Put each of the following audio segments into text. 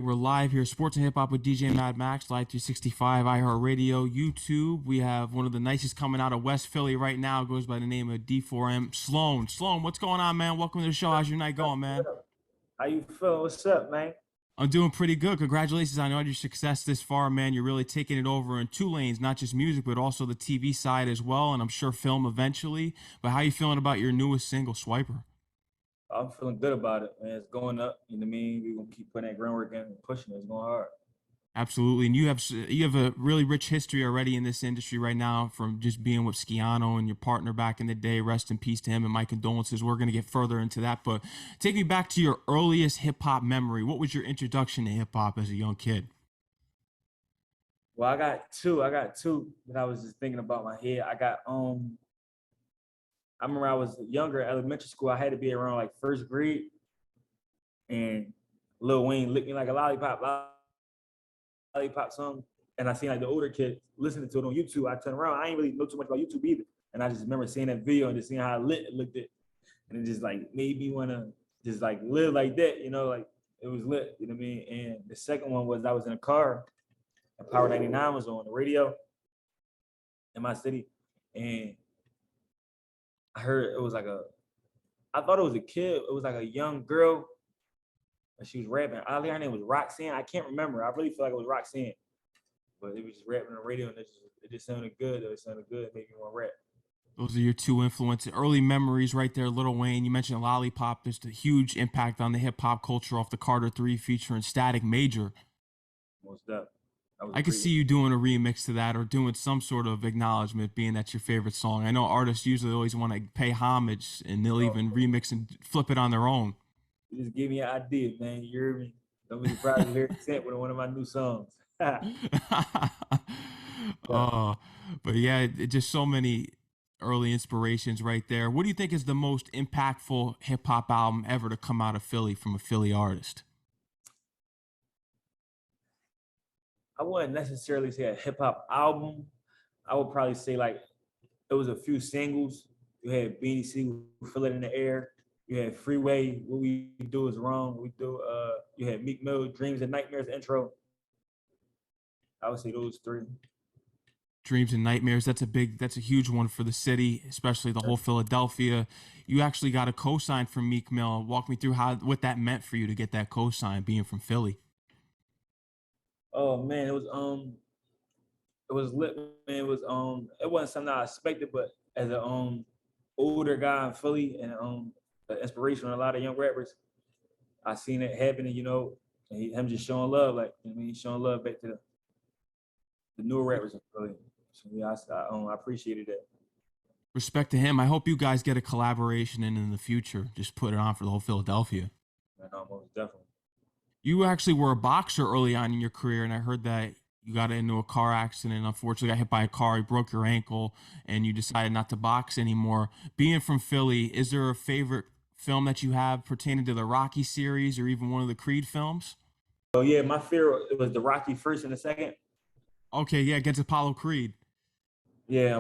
We're live here, Sports and Hip Hop with DJ Mad Max, Live 365, iHeartRadio, YouTube. We have one of the nicest coming out of West Philly right now. Goes by the name of D4M, Sloan. Sloan, what's going on, man? Welcome to the show. How's your night going, man? How you feel? What's up, man? I'm doing pretty good. Congratulations on all your success this far, man. You're really taking it over in two lanes, not just music, but also the TV side as well, and I'm sure film eventually. But how you feeling about your newest single, Swiper? I'm feeling good about it, man. It's going up. You know what I mean? We're gonna keep putting that groundwork in and pushing it. It's going hard. Absolutely, and you have a really rich history already in this industry right now, from just being with Skiano and your partner back in the day. Rest in peace to him, and my condolences. We're gonna get further into that, but take me back to your earliest hip hop memory. What was your introduction to hip hop as a young kid? Well, I got two. that I was just thinking about my head. I remember I was younger, elementary school. I had to be around like first grade, and Lil Wayne licked me like a lollipop song. And I seen like the older kids listening to it on YouTube. I turned around. I ain't really know too much about YouTube either. And I just remember seeing that video and just seeing how lit it looked at. And it just like made me wanna just like live like that, like it was lit, you know what I mean? And the second one was I was in a car and Power 99 was on the radio in my city. And I heard it was like I thought it was a kid. It was like a young girl. And she was rapping. Oddly, her name was Roxanne. I can't remember. I really feel like it was Roxanne. But it was just rapping on the radio and it just sounded good. It sounded good. It made me want to rap. Those are your two influences, early memories right there. Lil Wayne, you mentioned Lollipop. There's a huge impact on the hip hop culture off the Carter 3 featuring Static Major. Most definitely. I could see you doing a remix to that or doing some sort of acknowledgement, being that's your favorite song. I know artists usually always want to pay homage, and they'll even remix and flip it on their own. You just give me an idea, man. You hear me? Don't be surprised to hear Consent with one of my new songs. Oh, but yeah, just so many early inspirations right there. What do you think is the most impactful hip hop album ever to come out of Philly from a Philly artist? I wouldn't necessarily say a hip hop album. I would probably say like it was a few singles. You had Beanie Sigel, Feel It in the Air. You had Freeway, What We Do Is Wrong. You had Meek Mill, Dreams and Nightmares intro. I would say those three. Dreams and Nightmares. That's a huge one for the city, especially the whole Philadelphia. You actually got a cosign from Meek Mill. Walk me through what that meant for you to get that cosign, being from Philly. Oh man, it was lit, man. It wasn't something I expected, but as a older guy in Philly and the inspiration on a lot of young rappers, I seen it happening, and him just showing love, like showing love back to the newer rappers in Philly. So yeah, I appreciated that. Respect to him. I hope you guys get a collaboration in the future. Just put it on for the whole Philadelphia. And almost definitely. You actually were a boxer early on in your career, and I heard that you got into a car accident. Unfortunately, got hit by a car. You broke your ankle, and you decided not to box anymore. Being from Philly, is there a favorite film that you have pertaining to the Rocky series or even one of the Creed films? Oh yeah, my fear it was the Rocky first and the second. Okay, yeah, against Apollo Creed. Yeah,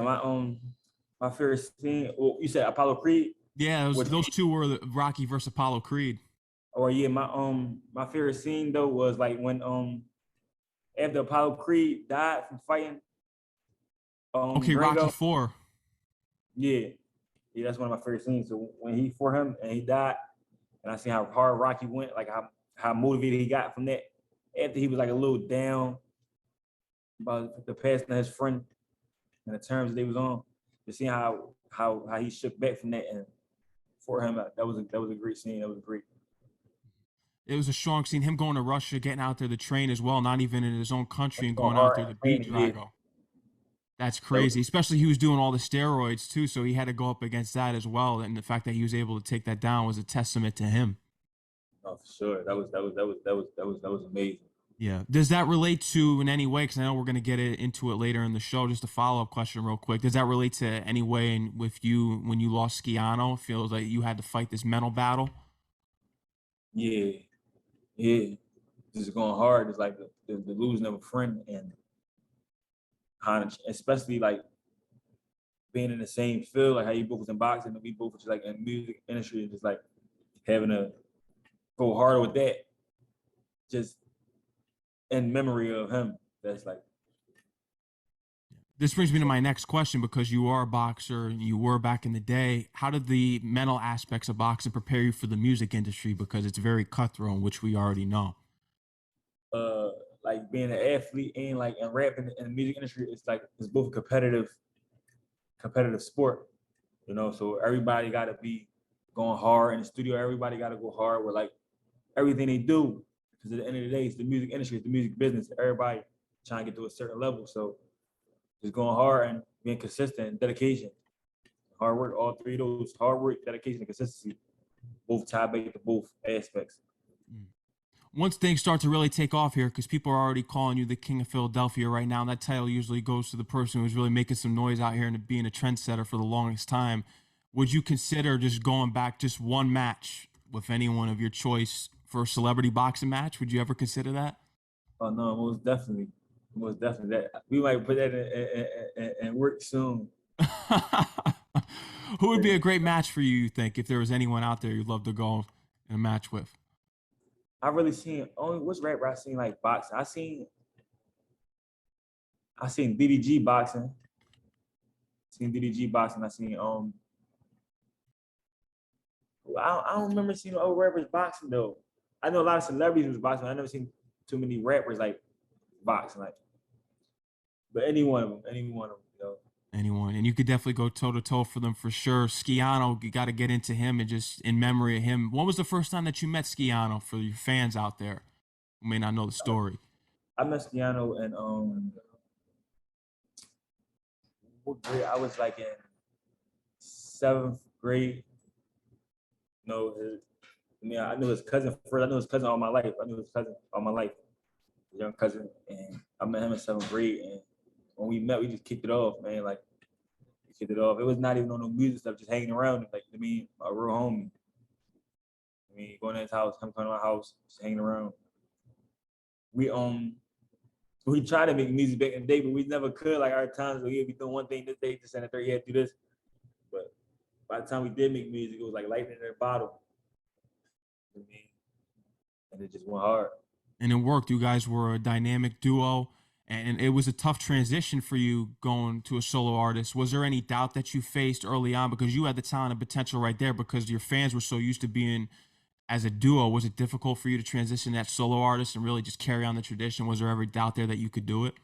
my favorite scene. Well, you said Apollo Creed. Yeah, those two were the Rocky versus Apollo Creed. Or yeah, my favorite scene though was like when after Apollo Creed died from fighting. Okay, Gringo. Rocky 4. Yeah, that's one of my favorite scenes. So when he for him and he died, and I see how hard Rocky went, like how motivated he got from that. After he was like a little down about the passing of his friend and the terms that they was on, to see how he shook back from that, and for him that was a great scene. That was great. It was a strong scene. Him going to Russia, getting out there to train as well, not even in his own country, and going out there to beat Drago. That's crazy. Especially he was doing all the steroids too, so he had to go up against that as well. And the fact that he was able to take that down was a testament to him. Oh, for sure. That was amazing. Yeah. Does that relate to in any way? Because I know we're gonna get into it later in the show. Just a follow up question, real quick. Does that relate to any way with you when you lost Skiano? It feels like you had to fight this mental battle. Yeah. Just going hard. It's like the losing of a friend, and especially like being in the same field, like how you both was in boxing and we both was like in the music industry, and just like having to go harder with that. Just in memory of him. That's like, This brings me to my next question, because you are a boxer and you were back in the day. How did the mental aspects of boxing prepare you for the music industry? Because it's very cutthroat, which we already know. uh like being an athlete and like and rapping in the music industry, it's like it's both a competitive sport, you know. So everybody got to be going hard in the studio. Everybody got to go hard with like everything they do, because at the end of the day, it's the music industry, it's the music business. Everybody trying to get to a certain level. So just going hard and being consistent and dedication, hard work, all three of those: hard work, dedication, and consistency, both tie back to both aspects. Once things start to really take off here, because people are already calling you the King of Philadelphia right now, and that title usually goes to the person who's really making some noise out here and being a trendsetter for the longest time, would you consider just going back just one match with anyone of your choice for a celebrity boxing match? Would you ever consider that? Oh no, most definitely. That we might put that in work soon. Who would be a great match for you, you think, if there was anyone out there you'd love to go in a match with? I really seen only which rapper I seen like boxing. I seen DDG boxing. Seen DDG boxing. I seen I don't remember seeing other rappers boxing though. I know a lot of celebrities was boxing. I never seen too many rappers like boxing like. But any one of them, you know. Anyone, and you could definitely go toe to toe for them for sure. Skiano, you got to get into him, and just in memory of him. When was the first time that you met Skiano, for your fans out there who may not know the story? I met Skiano and what grade? I was like in 7th grade. No, I knew his cousin first. I knew his cousin all my life. Young cousin, and I met him in 7th grade. And when we met, we just kicked it off, man. Like we kicked it off. It was not even on no music stuff, just hanging around. Like I mean, a real homie. I mean, going to his house, him coming to my house, just hanging around. We tried to make music back in the day, but we never could. Like our times where he'd be doing one thing this day, this and the third, he had to do this. But by the time we did make music, it was like lightning in a bottle. I mean, and it just went hard. And it worked. You guys were a dynamic duo, and it was a tough transition for you going to a solo artist. Was there any doubt that you faced early on, because you had the talent and potential right there, because your fans were so used to being as a duo? Was it difficult for you to transition that solo artist and really just carry on the tradition? Was there ever doubt there that you could do it?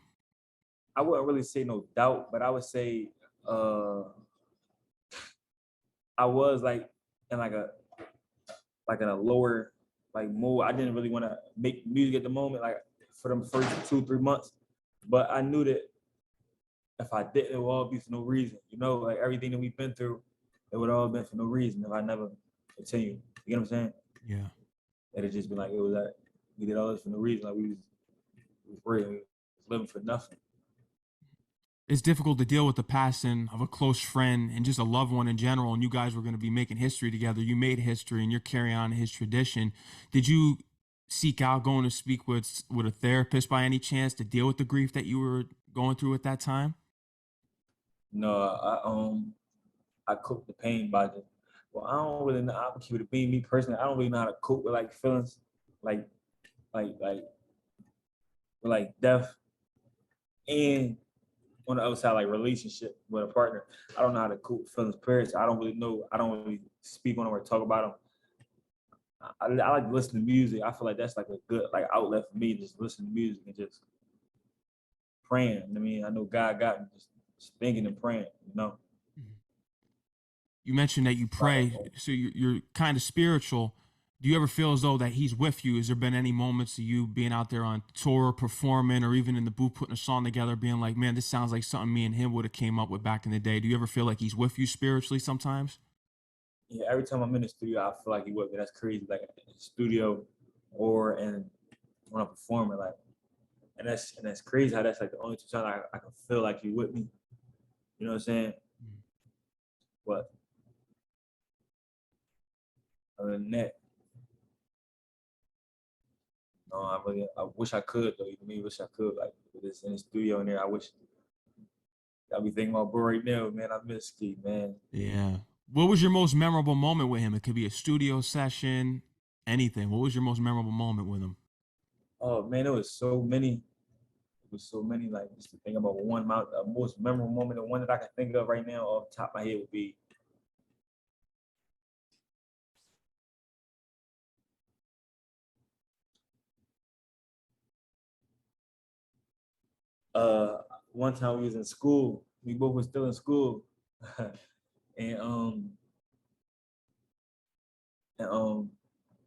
I wouldn't really say no doubt, but I would say I was like in in a lower like mode. I didn't really want to make music at the moment, like for them first 2-3 months. But I knew that if I didn't, it would all be for no reason. You know, like everything that we've been through, it would all have been for no reason if I never continued. You get what I'm saying? Yeah. It'd just been like it was like we did all this for no reason. Like we was living for nothing. It's difficult to deal with the passing of a close friend and just a loved one in general, and you guys were going to be making history together. You made history and you're carrying on his tradition. Did you seek out going to speak with a therapist by any chance to deal with the grief that you were going through at that time? No, I cope the pain by just well, I don't really know. I'm keep it being me personally. I don't really know how to cope with like feelings like like with like death and on the other side, like relationship with a partner. I don't know how to cope with feelings, period. So I don't really know. I don't really speak on them or talk about them. I like to listen to music. I feel like that's like a good like outlet for me. Just listen to music and just praying. I mean, I know God got me just thinking and praying, you know. You mentioned that you pray, so you're kind of spiritual. Do you ever feel as though that he's with you? Has there been any moments of you being out there on tour, performing, or even in the booth putting a song together, being like, man, this sounds like something me and him would have came up with back in the day? Do you ever feel like he's with you spiritually sometimes? Yeah, every time I'm in the studio, I feel like he with me. That's crazy. Like in the studio or when I'm performing, like, and that's crazy how that's like the only two times I can feel like he with me. You know what I'm saying? But other than that, no, I wish I could though. You know, wish I could like with this in the studio in there. I wish I'll be thinking about bro right now, man. I miss Ski, man. Yeah. What was your most memorable moment with him? It could be a studio session, anything. What was your most memorable moment with him? Oh man, there was so many. It was so many. Like just to think about one most memorable moment, the one that I can think of right now off the top of my head would be uh one time we was in school. We both were still in school, and and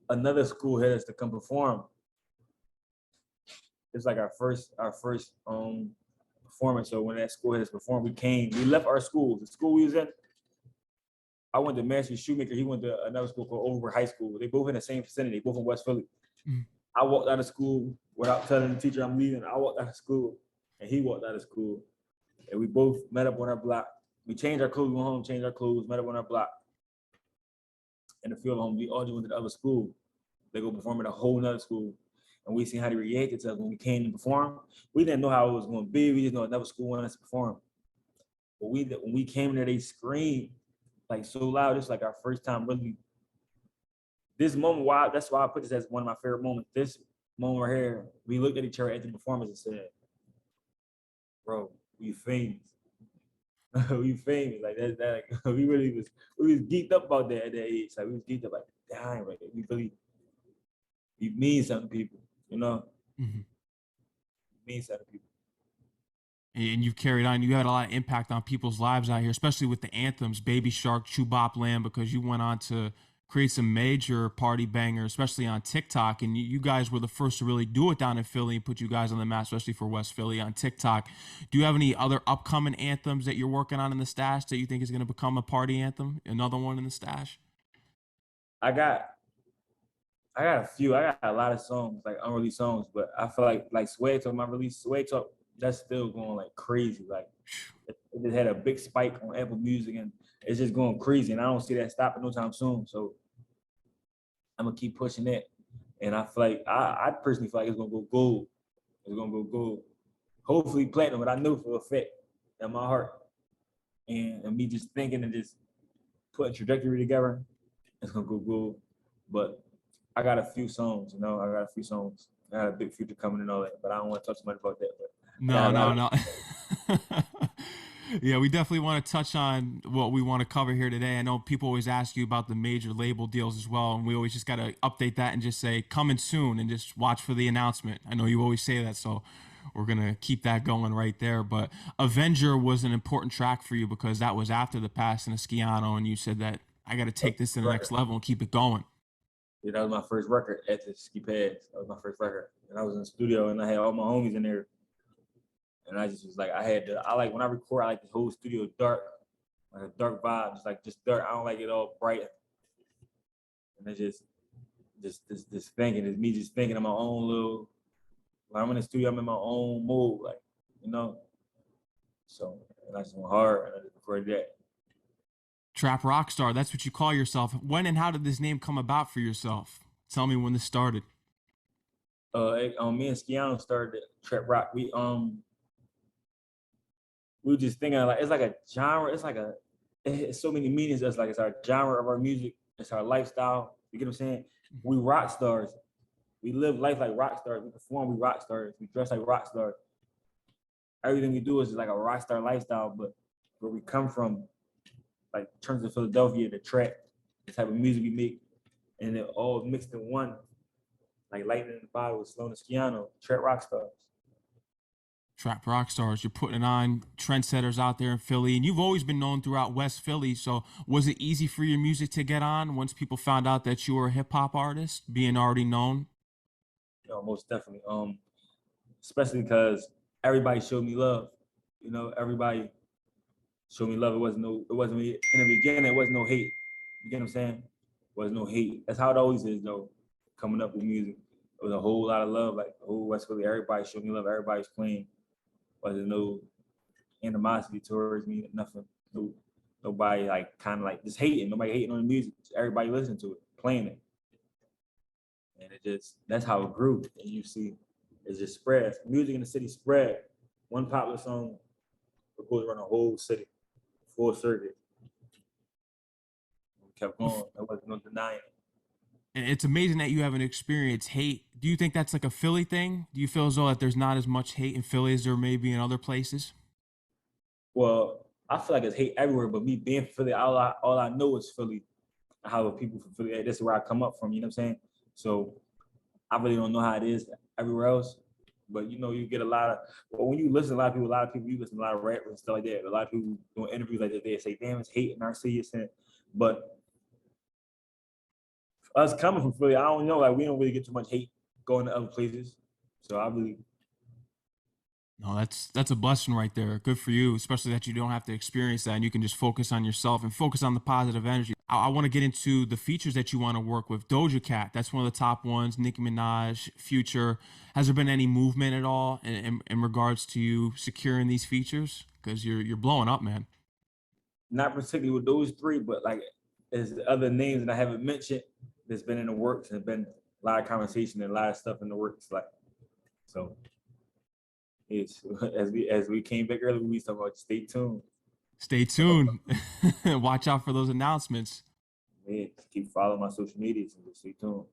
another school had us to come perform. It's like our first performance. So when that school had us perform, we left our school. The school we was in, I went to Master Shoemaker. He went to another school called Over High School. They both in the same vicinity, both in West Philly. Mm. I walked out of school without telling the teacher I'm leaving. I walked out of school and he walked out of school. And we both met up on our block. We changed our clothes, went home, changed our clothes, met up on our block. In the field home, we all just went to the other school. They go perform at a whole nother school. And we seen how they reacted to us when we came to perform. We didn't know how it was going to be. We just know another school wanted us to perform. But when we came in there, they screamed like so loud. It's like our first time really. This moment, that's why I put this as one of my favorite moments. This moment right here, we looked at each other at the performance and said, "Bro, we famous. We famous." Like that. Like, we was geeked up about that at that age. Like we was geeked up like, damn, like we mean something to people, you know. Mm-hmm. We mean something to people. And you've carried on. You had a lot of impact on people's lives out here, especially with the anthems, Baby Shark, Chew Bop Land, because you went on to create some major party bangers, especially on TikTok. And you guys were the first to really do it down in Philly and put you guys on the map, especially for West Philly on TikTok. Do you have any other upcoming anthems that you're working on in the stash that you think is going to become a party anthem? Another one in the stash? I got I got a few. I got a lot of songs, like unreleased songs, but I feel like Swag Talk, my release Swag Talk, that's still going like crazy. Like it just had a big spike on Apple Music and it's just going crazy. And I don't see that stopping no time soon. So I'm gonna keep pushing that. And I feel like I personally feel like it's gonna go gold. It's gonna go gold. Hopefully platinum, but I know for a fact in my heart. And me just thinking and just putting trajectory together, it's gonna go gold. But I got a few songs, you know. I got a few songs. I got a big future coming and all that, but I don't want to talk too much about that. But I got No, a lot no, of. no. Yeah, we definitely want to touch on what we want to cover here today. I know people always ask you about the major label deals as well, and we always just got to update that and just say coming soon and just watch for the announcement. I know you always say that, so we're going to keep that going right there. But Avenger was an important track for you because that was after the passing of Skiano, and you said that I got to take this to the next level and keep it going. Yeah, that was my first record at the Ski Pads. That was my first record, and I was in the studio and I had all my homies in there, and I just was like, I like when I record, I like the whole studio dark, like a dark vibe, just dark. I don't like it all bright, and it's just thinking, it's me just thinking of my own little. When I'm in the studio, I'm in my own mode, like you know. So and I just went hard and I just recorded that. Trap rock star, that's what you call yourself. When and how did this name come about for yourself? Tell me when this started. Me and Skiano started trap rock. We were just thinking like it's like a genre. It's so many meanings. It's our genre of our music. It's our lifestyle. You get what I'm saying? We rock stars. We live life like rock stars. We perform. We rock stars. We dress like rock stars. Everything we do is just like a rock star lifestyle. But where we come from, like in terms of Philadelphia, the trap, the type of music we make, and it all mixed in one. Like lightning in the bottle with Sloan and Skiano, trap rock stars. Trap rock stars, you're putting it on trendsetters out there in Philly, and you've always been known throughout West Philly. So, was it easy for your music to get on once people found out that you were a hip hop artist, being already known? You know, most definitely. Especially because everybody showed me love. You know, everybody showed me love. It wasn't in the beginning. It wasn't no hate. You get what I'm saying? It was no hate. That's how it always is, though. Coming up with music, it was a whole lot of love. Like the whole West Philly, everybody showed me love. Everybody's playing. Wasn't no animosity towards me. Nothing. No, nobody like kind of like just hating. Nobody hating on the music. Everybody listening to it, playing it, and that's how it grew. And you see, it just spreads. Music in the city spread. One popular song goes around the whole city, full circuit. We kept going. There wasn't no denying it. And it's amazing that you haven't experienced hate. Do you think that's like a Philly thing? Do you feel as though that there's not as much hate in Philly as there may be in other places? Well, I feel like it's hate everywhere, but me being from Philly, all I know is Philly. How people from Philly, that's where I come up from, you know what I'm saying? So I really don't know how it is everywhere else. But you know, you get a lot of, well, when you listen to a lot of people, you listen to a lot of rappers and stuff like that. A lot of people doing interviews like that, they say, damn, it's hate in our city. But us coming from Philly, I don't know, like we don't really get too much hate going to other places. So I really, No, that's a blessing right there. Good for you, especially that you don't have to experience that and you can just focus on yourself and focus on the positive energy. I want to get into the features that you want to work with. Doja Cat, that's one of the top ones. Nicki Minaj, Future. Has there been any movement at all in regards to you securing these features? Because you're blowing up, man. not particularly with those three, but like there's other names that I haven't mentioned that's been in the works and been a lot of conversation and a lot of stuff in the works. Like, so it's as we came back earlier, we talking about stay tuned. Stay tuned. Watch out for those announcements. Yeah, just keep following my social medias and just stay tuned.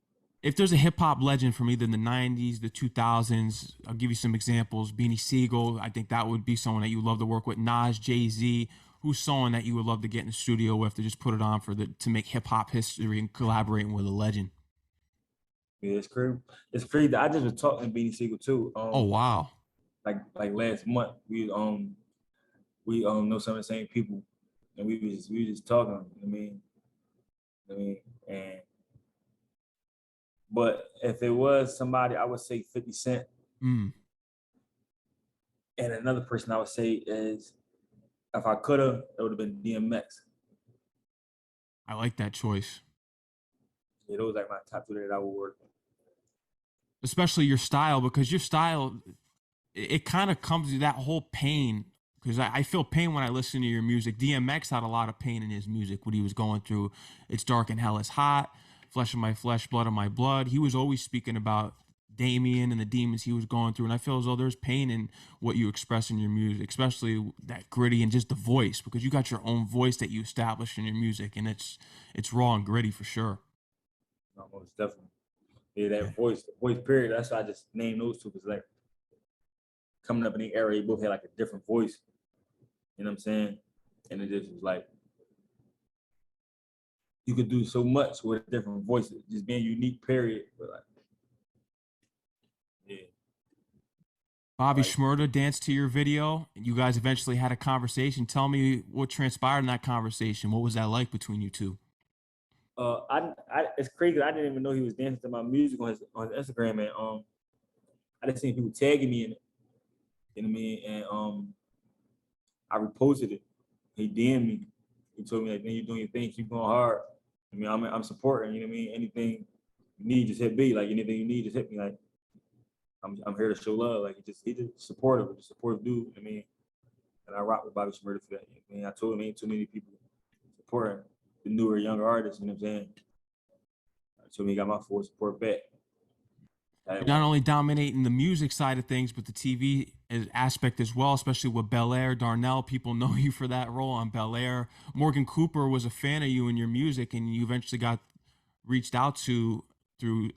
If there's a hip hop legend from either the 90s, the 2000s, I'll give you some examples. Beanie Sigel, I think that would be someone that you love to work with. Nas, Jay-Z, who's someone that you would love to get in the studio with to just put it on to make hip hop history and collaborating with a legend. Yeah, it's crazy. It's crazy. I just was talking to Beanie Sigel too. Oh wow. Like last month, we know some of the same people, and we was just talking. I mean, and but if it was somebody, I would say 50 Cent, Mm, and another person I would say is if I could have, it would have been DMX. I like that choice. Yeah, those like my top two that I would work. Especially your style, because your style, it kind of comes to that whole pain. Because I feel pain when I listen to your music. DMX had a lot of pain in his music, what he was going through. It's dark and hell is hot, flesh of my flesh, blood of my blood. He was always speaking about Damien and the demons he was going through. And I feel as though there's pain in what you express in your music, especially that gritty and just the voice, because you got your own voice that you established in your music, and it's raw and gritty for sure. Almost definitely. Yeah, Yeah. that voice, the voice period. That's why I just named those two because like coming up in the era, they both had like a different voice. You know what I'm saying? And it just was like you could do so much with different voices, just being unique. Period. But like, yeah, Bobby like Shmurda danced to your video, and you guys eventually had a conversation. Tell me what transpired in that conversation. What was that like between you two? it's crazy. I didn't even know he was dancing to my music on his Instagram, and I just seen people tagging me in it. You know what I mean? And I reposted it. He DM'd me. He told me like, "Man, you're doing your thing. Keep going hard." I mean, I'm supporting. You know what I mean? Anything you need, just hit me. Like anything you need, just hit me. Like I'm here to show love. Like he just supportive, just supportive dude. You know what I mean? And I rock with Bobby Shmurda for that. I mean, I told him ain't too many people supporting the newer, younger artists. You know what I'm saying? I told me he got my full support back. You're not only dominating the music side of things, but the TV aspect as well, especially with Bel-Air. Darnell, people know you for that role on Bel-Air. Morgan Cooper was a fan of you and your music, and you eventually got reached out to through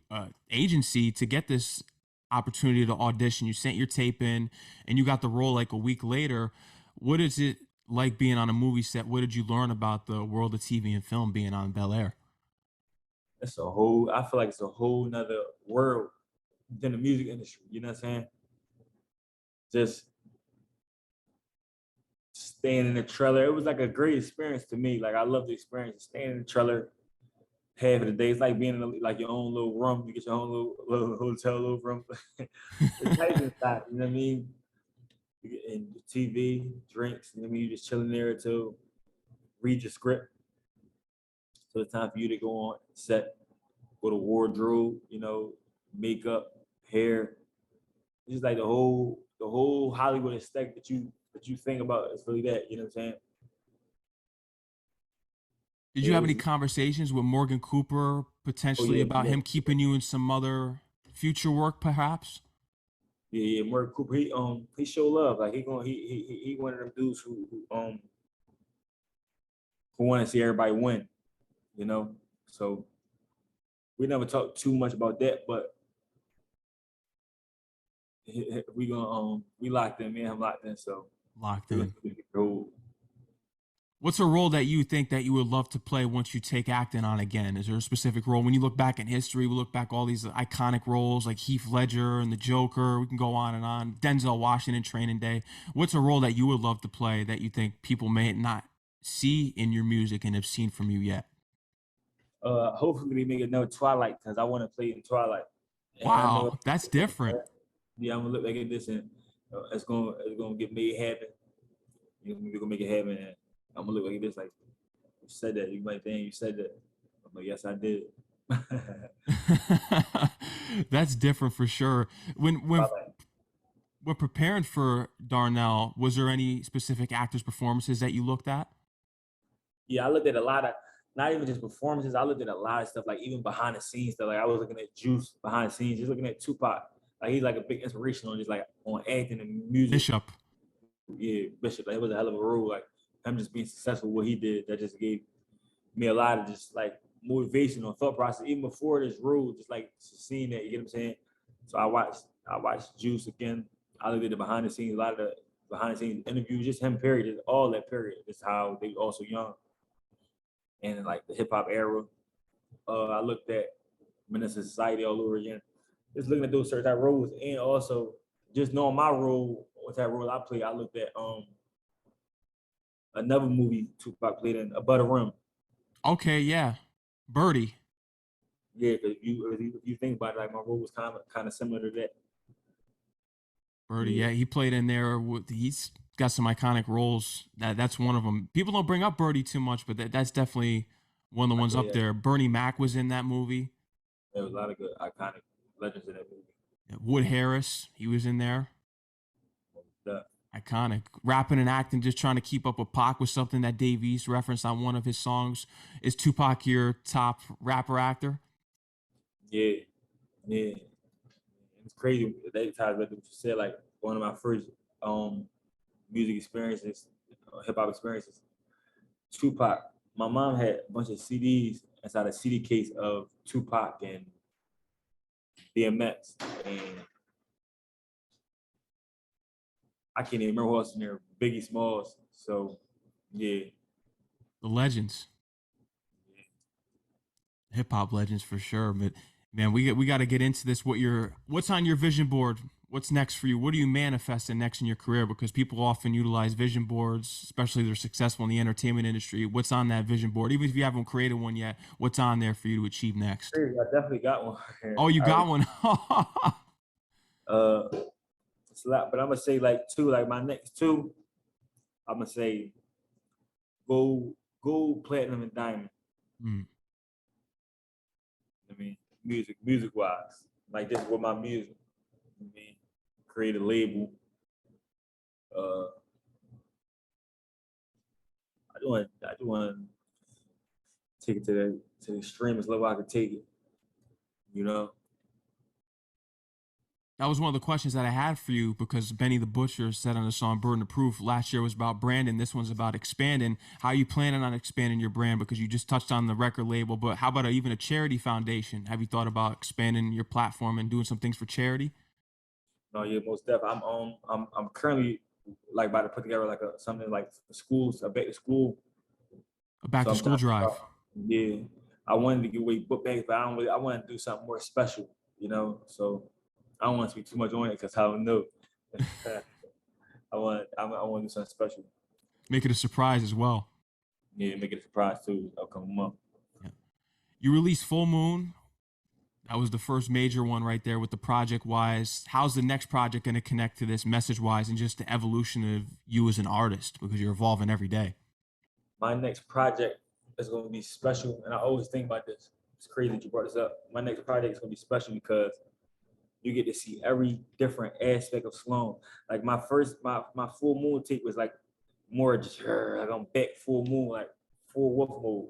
agency to get this opportunity to audition. You sent your tape in, and you got the role like a week later. What is it like being on a movie set? What did you learn about the world of TV and film being on Bel-Air? I feel like it's a whole nother world within the music industry. You know what I'm saying? Just staying in the trailer. It was like a great experience to me. Like I love the experience. Staying in the trailer half of the day. It's like being in like your own little room. You get your own little hotel little room. It's nice inside. You know what I mean? You get in the TV, drinks. You know what I mean? You just chilling there to read your script. So it's time for you to go on set, go to wardrobe. You know, makeup, hair. It's just like the whole Hollywood aesthetic that you think about is really that. You know what I'm saying? Did you It have was any conversations with Morgan Cooper oh potentially yeah, about yeah, him keeping you in some other future work, perhaps? yeah, yeah. Mark Cooper, he show love. Like he one of them dudes who want to see everybody win, you know. So we never talked too much about that, but we gonna we locked in. Me and him locked in, so Locked we're in. gonna go. What's a role that you think that you would love to play once you take acting on again? Is there a specific role? When you look back in history, we look back all these iconic roles like Heath Ledger and the Joker. We can go on and on. Denzel Washington, Training Day. What's a role that you would love to play that you think people may not see in your music and have seen from you yet? Hopefully they make another Twilight because I want to play in Twilight. And I know, Wow, that's different. yeah, I'm gonna look back at this and it's gonna get made happen. We're gonna make it happen. And I'm gonna look back at this like you said that. You might think you said that. I'm like, yes, I did. That's different for sure. When Twilight. when preparing for Darnell, was there any specific actors' performances that you looked at? Yeah, I looked at a lot of not even just performances. I looked at a lot of stuff like even behind the scenes stuff. Like I was looking at Juice behind the scenes, just looking at Tupac. Like he's like a big inspiration on just like on acting and music. Bishop. Yeah, Bishop. Like, it was a hell of a role. Like him just being successful, what he did, that just gave me a lot of just like motivation or thought process. Even before this role, just like seeing that, you get what I'm saying? So I watched Juice again. I looked at the behind the scenes, a lot of the behind the scenes interviews, just him period, just all that period. Just how they were also young. And like the hip hop era. I looked at Menace to Society all over again. Just looking at those certain type roles and also just knowing my role, what type of role I play. I looked at another movie Tupac played in, A Butter Rim. Okay, yeah. Birdie. Yeah, because you think about it, like my role was kind of similar to that. Birdie, Yeah, yeah, he played in there. He's got some iconic roles. That's one of them. People don't bring up Birdie too much, but that's definitely one of the ones up yeah. there. Bernie Mac was in that movie. There was a lot of good iconic legends in that movie. Yeah, Wood Harris, he was in there. The, Iconic. Rapping and acting, just trying to keep up with Pac was something that Dave East referenced on one of his songs. Is Tupac your top rapper actor? yeah, yeah. It's crazy. That ties back to what you said. Like one of my first music experiences, hip hop experiences. Tupac. My mom had a bunch of CDs inside a CD case of Tupac and DMX, and I can't even remember who else in there. Biggie Smalls. So yeah, The legends. Hip hop legends for sure. But man, we got to get into this. What's on your vision board? What's next for you? What are you manifesting next in your career? Because people often utilize vision boards, especially if they're successful in the entertainment industry. What's on that vision board? Even if you haven't created one yet, what's on there for you to achieve next? I definitely got one. Oh, you I, got one. uh, it's a lot, but I'm gonna say like two. Like my next two, I'm gonna say gold, platinum, and diamond. Mm, I mean, music wise, like this with my music. I mean, create a label. Uh, I do want to take it to the extremest level I could take it. You know, that was one of the questions that I had for you because Benny the Butcher said on the song Burden of Proof last year was about branding. This one's about expanding. How are you planning on expanding your brand? Because you just touched on the record label, but how about even a charity foundation? Have you thought about expanding your platform and doing some things for charity? no, yeah, most definitely. I'm currently like about to put together like something like schools, a back to school. A back So to I'm school trying to figure drive. out, yeah. I wanted to get away book bags, but I don't really. I want to do something more special, So I don't want to speak too much on it because I don't know. I want to do something special. Make it a surprise as well. Yeah, make it a surprise too. Upcoming month. Yeah. You released Full Moon. That was the first major one right there with the project wise. How's the next project going to connect to this message wise and just the evolution of you as an artist because you're evolving every day? My next project is going to be special, and I always think about this. It's crazy that you brought this up. My next project is going to be special because you get to see every different aspect of Sloan. Like my full moon tape was like more just like I'm back full moon, like full wolf mode.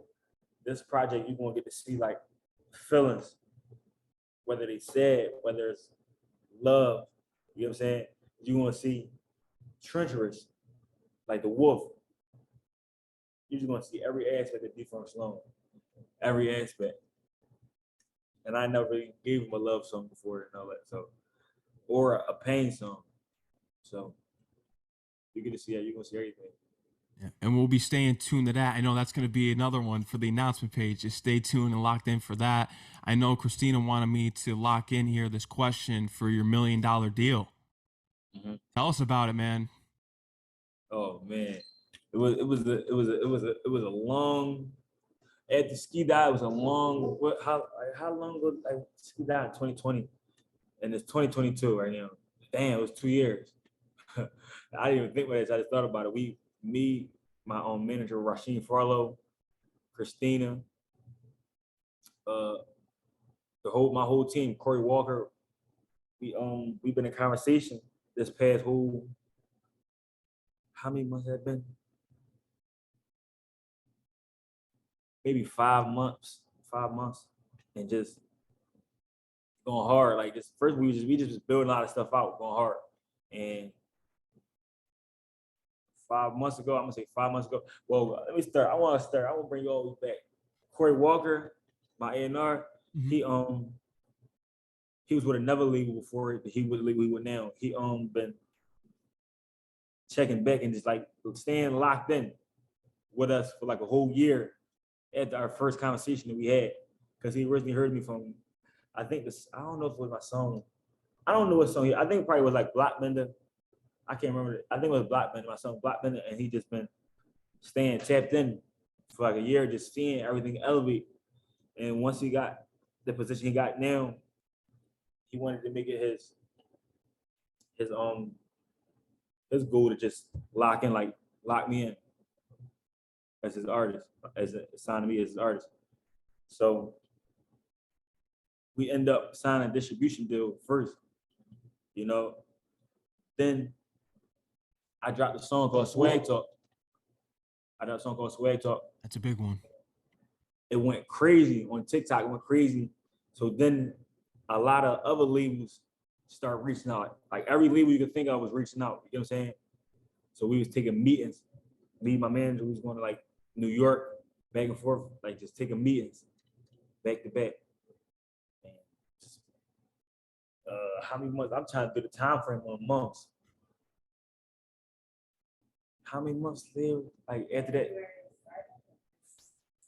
This project you're gonna get to see like feelings, whether they sad, whether it's love, you know what I'm saying? You're gonna see treacherous, like the wolf. You're just gonna see every aspect of D4M Sloan. Every aspect. and I never really gave him a love song before and all that. So, or a pain song. So you get to see that. You're gonna see everything. Yeah. And we'll be staying tuned to that. I know that's going to be another one for the announcement page. Just stay tuned and locked in for that. I know Christina wanted me to lock in here this question for your $1 million deal. Mm-hmm. Tell us about it, man. Oh man, it was a long. After Ski died, it was a long. How long ago? Like Ski died in 2020, and it's 2022 right now. Damn, it was 2 years. I didn't even think about it. I just thought about it. Me, my own manager, Rasheen Farlow, Christina, my whole team, Corey Walker. We've been in conversation this past whole. How many months has that been? Maybe 5 months. 5 months, and just going hard. Like just first, we just building a lot of stuff out, going hard, and 5 months ago, I'm gonna say 5 months ago. Well, let me start. I want to bring you all back. Corey Walker, my A&R, Mm-hmm. he was with another label before he was legal he with now. He been checking back and just like staying locked in with us for like a whole year after our first conversation that we had. Because he originally heard me from, I think I don't know if it was my song. I don't know what song I think it probably was like Blockbender. I can't remember. I think it was Blockbender, my song Blockbender, and he just been staying tapped in for like a year, just seeing everything elevate. And once he got the position he got now, he wanted to make it his goal to just lock me in as his artist, as signing me as his artist. So we end up signing a distribution deal first, you know. Then I dropped a song called Swag Talk. That's a big one. It went crazy on TikTok. It went crazy. So then a lot of other labels start reaching out. Like every label you could think of was reaching out. You know what I'm saying? So we was taking meetings. Me and my manager was going to like New York, back and forth, like just taking meetings back to back. And just, how many months? I'm trying to do the time frame on months. How many months there? Like after that,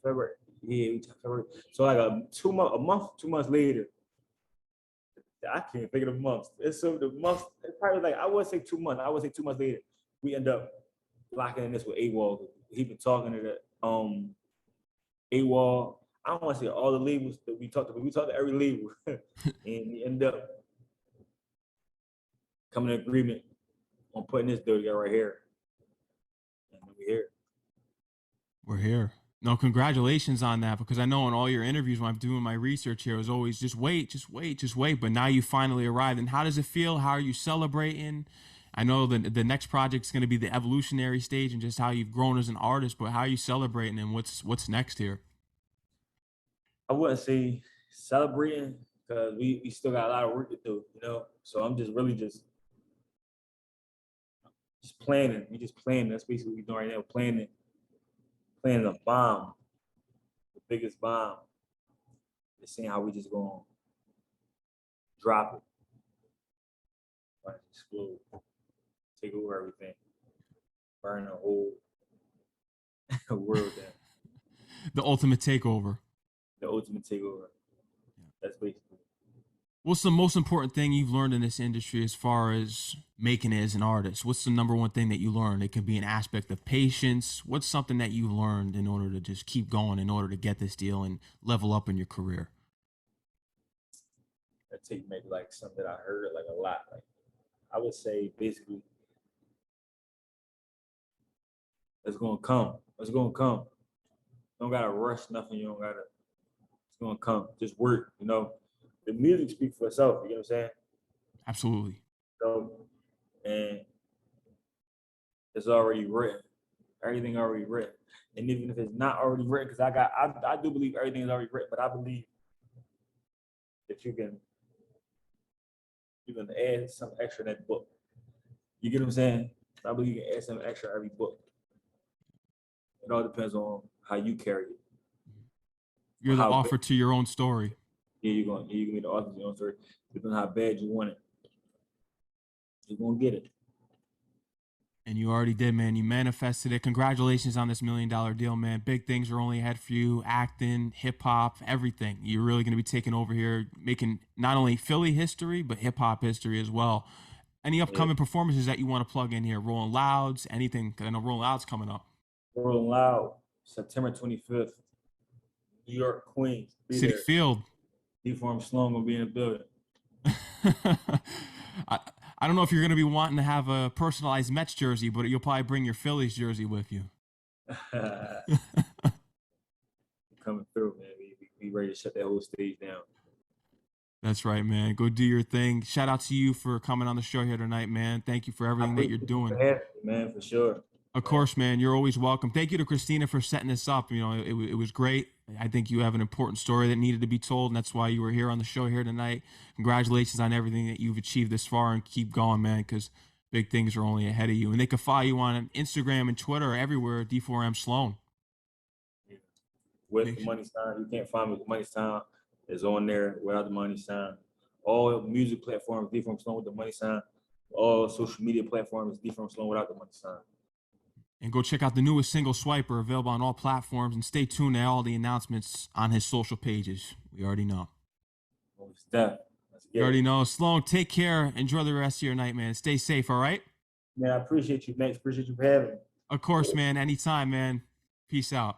February. Yeah, February. So like a 2 months later. I can't think of the months. It's so the months. It's probably like I would say 2 months. I would say 2 months later, we end up locking in this with AWAL. He been talking to the AWAL. I don't want to say all the labels that we talked to, but we talked to every label, and we end up coming to agreement on putting this deal together right here. And we're here. We're here. No, congratulations on that, because I know in all your interviews when I'm doing my research here, it was always just wait, just wait, just wait. But now you finally arrived. And how does it feel? How are you celebrating? I know the next project is going to be the evolutionary stage and just how you've grown as an artist, but how are you celebrating and what's next here? I wouldn't say celebrating because we still got a lot of work to do, you know. So I'm just really just planning. We just planning. That's basically what we're doing right now. Planning a bomb, the biggest bomb. Just seeing how we just gonna drop it, like explode, take over everything, burn the whole world down. The ultimate takeover. The ultimate takeover. That's basically. What's the most important thing you've learned in this industry as far as making it as an artist? What's the number one thing that you learned? It could be an aspect of patience. What's something that you learned in order to just keep going, in order to get this deal and level up in your career? I take maybe like something that I heard like a lot. Like I would say basically, it's gonna come. It's gonna come. You don't gotta rush nothing. You don't gotta. It's gonna come. Just work. You know, the music speaks for itself. You know what I'm saying? Absolutely. So, and it's already written. Everything already written. And even if it's not already written, because I do believe everything is already written, but I believe that you can add some extra in that book. You get what I'm saying? I believe you can add some extra every book. It all depends on how you carry it. You're the author to your own story. you're gonna be the author, you know, so depending on how bad you want it, you're gonna get it. And you already did, man. You manifested it. Congratulations on this $1 million deal, man. Big things are only ahead for you. Acting, hip hop, everything. You're really going to be taking over here, making not only Philly history, but hip hop history as well. Any Yeah. upcoming performances that you want to plug in here? Rolling Louds, anything? 'Cause I know Rolling Louds coming up. Rolling Loud, September 25th, New York, Queens. Be City there. Field. D4M Sloan gonna be in the building. I, I don't know if you're going to be wanting to have a personalized Mets jersey, but you'll probably bring your Phillies jersey with you. Coming through, man. We ready to shut that whole stage down. That's right, man. Go do your thing. Shout out to you for coming on the show here tonight, man. Thank you for everything that you're doing. Man, for sure. Of course, man. You're always welcome. Thank you to Christina for setting this up. You know, it was great. I think you have an important story that needed to be told, and that's why you were here on the show here tonight. Congratulations on everything that you've achieved this far, and keep going, man, because big things are only ahead of you. And they can follow you on Instagram and Twitter, everywhere, D4M Sloan. Yeah. With the money sign, you can't find me with the money sign. It's on there without the money sign. All music platforms, D4M Sloan with the money sign. All social media platforms, D4M Sloan without the money sign. And go check out the newest single, Swiper, available on all platforms. And stay tuned to all the announcements on his social pages. We already know. You already know. Sloan, take care. Enjoy the rest of your night, man. Stay safe, all right? Man, I appreciate you, Max. Appreciate you for having me. Of course, man. Anytime, man. Peace out.